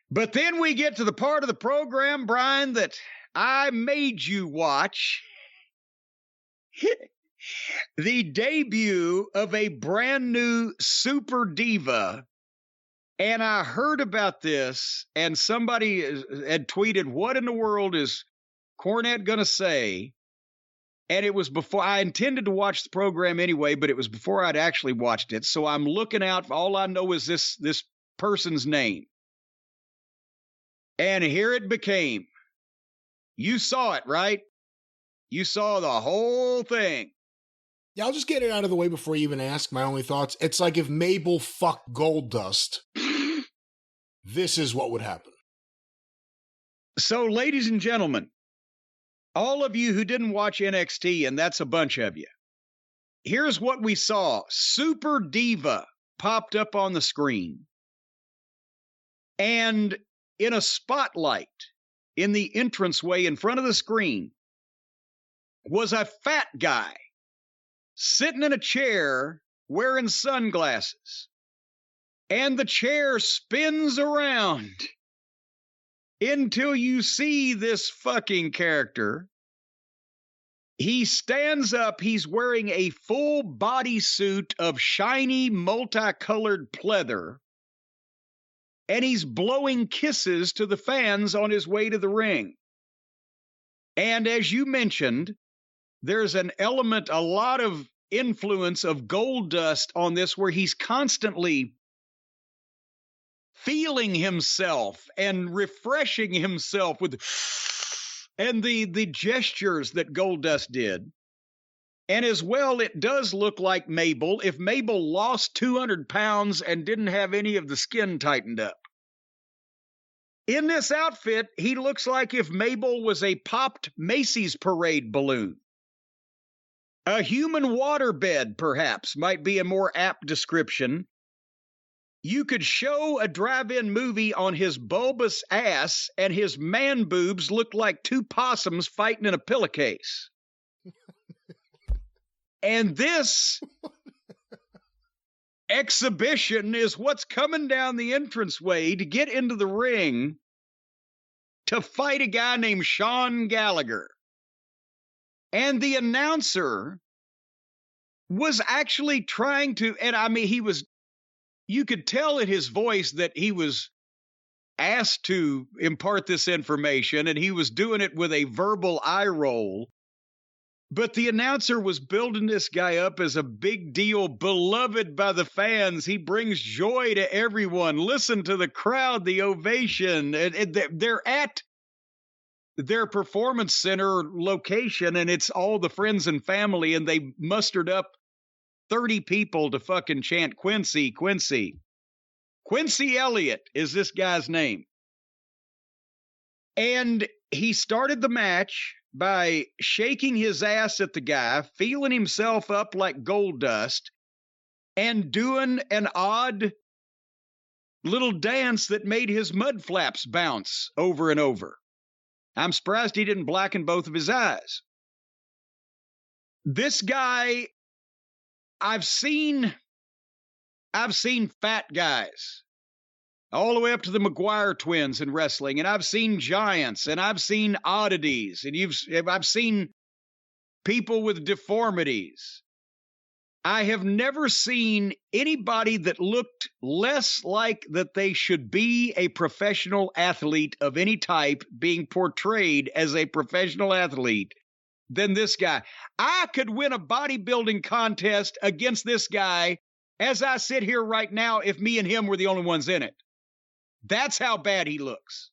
But then we get to the part of the program, Brian, that I made you watch. The debut of a brand new super diva. And I heard about this, and somebody had tweeted, what in the world is Cornette going to say? And it was before I intended to watch the program anyway, but it was before I'd actually watched it. So I'm looking out. All I know is this person's name. And here it became. You saw it, right? You saw the whole thing. Yeah, I'll just get it out of the way before you even ask my only thoughts. It's like if Mabel fucked Goldust, this is what would happen. So, ladies and gentlemen, all of you who didn't watch NXT, and that's a bunch of you, here's what we saw. Super Diva popped up on the screen. And in a spotlight in the entranceway in front of the screen was a fat guy sitting in a chair wearing sunglasses. And the chair spins around until you see this fucking character. He stands up. He's wearing a full bodysuit of shiny, multicolored pleather. And he's blowing kisses to the fans on his way to the ring. And as you mentioned, there's an element, a lot of influence of Goldust on this, where he's constantly feeling himself and refreshing himself with and the gestures that Goldust did. And as well, it does look like Mabel, if Mabel lost 200 pounds and didn't have any of the skin tightened up. In this outfit, he looks like if Mabel was a popped Macy's parade balloon. A human waterbed, perhaps, might be a more apt description. You could show a drive-in movie on his bulbous ass, and his man boobs look like two possums fighting in a pillowcase. And this exhibition is what's coming down the entranceway to get into the ring to fight a guy named Sean Gallagher. And the announcer was actually trying to, and I mean, you could tell in his voice that he was asked to impart this information, and he was doing it with a verbal eye roll. But the announcer was building this guy up as a big deal, beloved by the fans. He brings joy to everyone. Listen to the crowd, the ovation. They're at their performance center location, and it's all the friends and family, and they mustered up 30 people to fucking chant Quincy, Quincy. Quincy Elliot is this guy's name. And he started the match by shaking his ass at the guy, feeling himself up like Goldust, and doing an odd little dance that made his mud flaps bounce over and over. I'm surprised he didn't blacken both of his eyes. This guy, I've seen fat guys all the way up to the McGuire twins in wrestling, and I've seen giants, and I've seen oddities, and I've seen people with deformities. I have never seen anybody that looked less like that they should be a professional athlete of any type being portrayed as a professional athlete than this guy. I could win a bodybuilding contest against this guy as I sit here right now if me and him were the only ones in it. That's how bad he looks.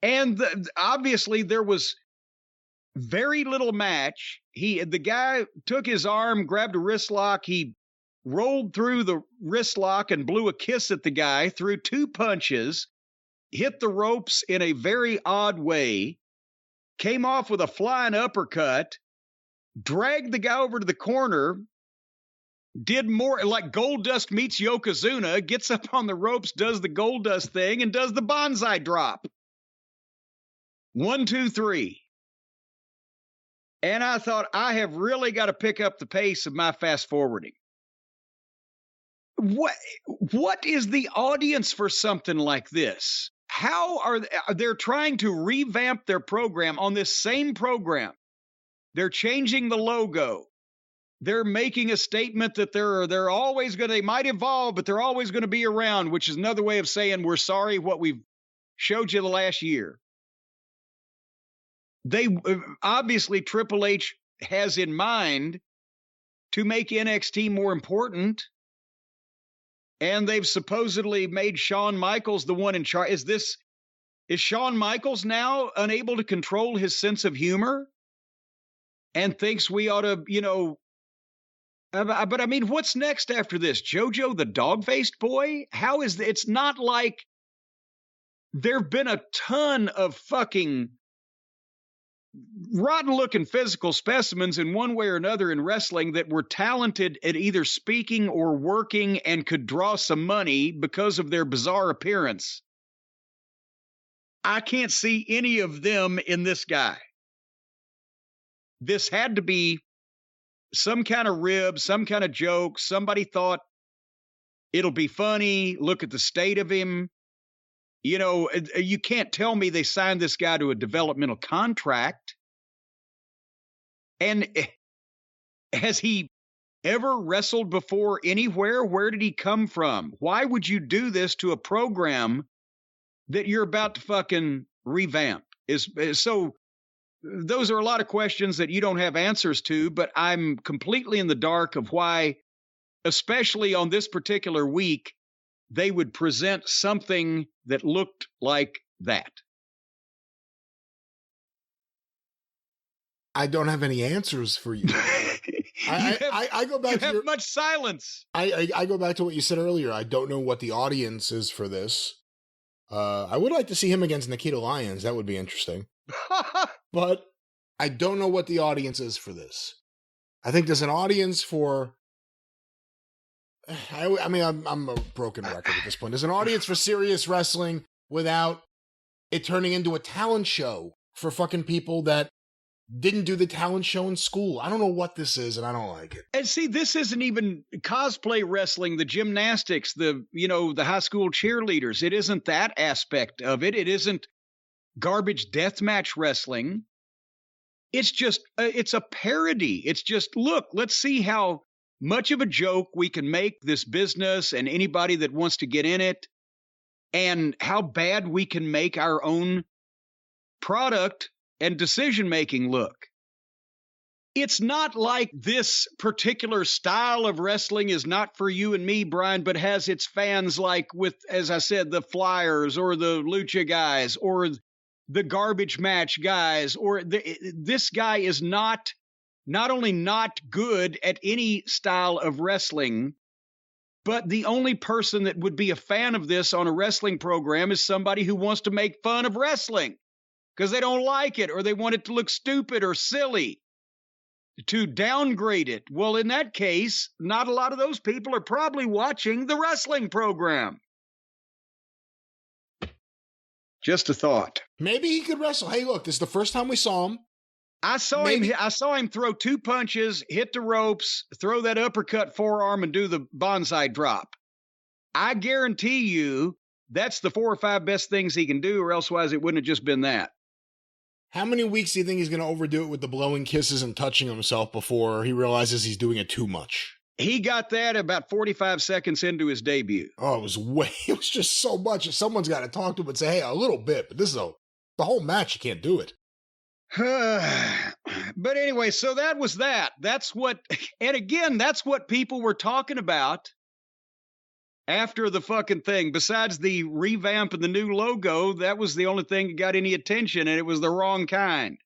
And obviously there was very little match. The guy took his arm, grabbed a wrist lock. He rolled through the wrist lock and blew a kiss at the guy, threw two punches, hit the ropes in a very odd way, came off with a flying uppercut, dragged the guy over to the corner, did more like Goldust meets Yokozuna, gets up on the ropes, does the Goldust thing, and does the bonsai drop. 1, 2, 3. And I thought, I have really got to pick up the pace of my fast forwarding. what is the audience for something like this? How are they're trying to revamp their program on this same program? They're changing the logo. They're making a statement that they're always going to, they might evolve, but they're always going to be around, which is another way of saying we're sorry what we've showed you the last year. They obviously Triple H has in mind to make NXT more important. And they've supposedly made Shawn Michaels the one in charge. Is Shawn Michaels now unable to control his sense of humor and thinks we ought to, but I mean, what's next after this? JoJo the dog-faced boy? How is it's not like there've been a ton of fucking rotten-looking physical specimens in one way or another in wrestling that were talented at either speaking or working and could draw some money because of their bizarre appearance. I can't see any of them in this guy. This had to be some kind of rib, some kind of joke. Somebody thought it'll be funny. Look at the state of him. You can't tell me they signed this guy to a developmental contract. And has he ever wrestled before anywhere? Where did he come from? Why would you do this to a program that you're about to fucking revamp? So those are a lot of questions that you don't have answers to, but I'm completely in the dark of why, especially on this particular week, they would present something that looked like that. I don't have any answers for you. I go back to much silence. I go back to what you said earlier. I don't know what the audience is for this. I would like to see him against Nikita Lyons. That would be interesting. But I don't know what the audience is for this. I think there's an audience for... I'm a broken record at this point. There's an audience for serious wrestling without it turning into a talent show for fucking people that didn't do the talent show in school. I don't know what this is, and I don't like it. And see, this isn't even cosplay wrestling, the gymnastics, the high school cheerleaders. It isn't that aspect of it. It isn't garbage deathmatch wrestling. It's just, it's a parody. It's just, look, let's see how much of a joke we can make this business and anybody that wants to get in it, and how bad we can make our own product and decision-making look. It's not like this particular style of wrestling is not for you and me, Brian, but has its fans like with, as I said, the Flyers or the Lucha guys or the garbage match guys, or this guy is not only not good at any style of wrestling, but the only person that would be a fan of this on a wrestling program is somebody who wants to make fun of wrestling because they don't like it or they want it to look stupid or silly, to downgrade it. Well, in that case, not a lot of those people are probably watching the wrestling program. Just a thought. Maybe he could wrestle. Hey, look, this is the first time we saw him. I saw him throw 2 punches, hit the ropes, throw that uppercut forearm, and do the bonsai drop. I guarantee you that's the 4 or 5 best things he can do, or elsewise it wouldn't have just been that. How many weeks do you think he's going to overdo it with the blowing kisses and touching himself before he realizes he's doing it too much? He got that about 45 seconds into his debut. Oh, it was just so much. Someone's got to talk to him and say, hey, a little bit, but this is the whole match. You can't do it. But anyway, so that was that. That's what, and again, that's what people were talking about after the fucking thing. Besides the revamp and the new logo, that was the only thing that got any attention, and it was the wrong kind.